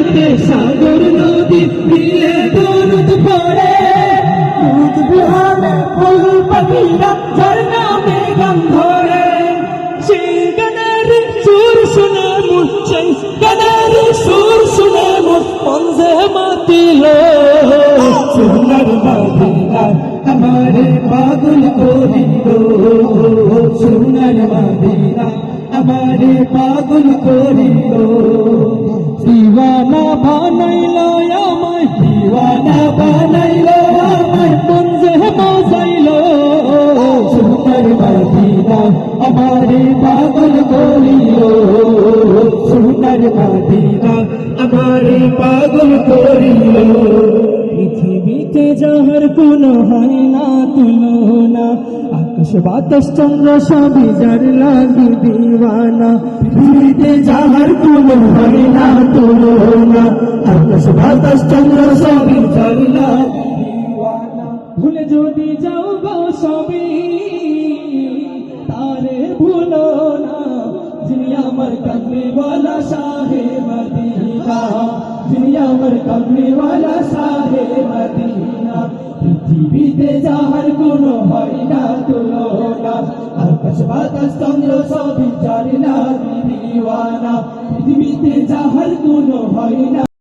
রাতে সাগর নদী মিলে দরুদ পড়ে, দুধ বিহানে ফুল পাখিরা ঝর্ণাতে গান ধরে। সেই গানের সুর শুনে মন, সেই গানের সুর শুনে মন মনজে মাতিল। সোনার মদিনা আমারে পাগল করিল, সোনার মদিনা আমারে পাগল করিল। দিওয়ানা বানাইল আমায়, দিওয়ানা বানাইল আমায় মনজে মজাইল। সোনার মদিনা আমারে পাগল করিল, সোনার মদিনা আমারে পাগল করিল। পৃথিবীতে যাহার কোনো হয় না তুলনা, আকাশ বাতাস চন্দ্র সবই যার লাগি দিওয়ানা। পৃথিবীতে যাহার কোনো হয় না তুলনা, আকাশ বাতাস চন্দ্র সবই যার লাগি দিওয়ানা। ভুলে যদি যাও গো সবই তারে ভুলো না, যিনি আমার কামলিওয়ালা শাহে মদিনা, যিনি আমার কামলিওয়ালা শাহে মদিনা। পৃথিবীতে যাহার কোনো হয় না তুলনা, আকাশ বাতাস চন্দ্র সবই যার লাগি দিওয়ানা। পৃথিবীতে যাহার কোনো হয় না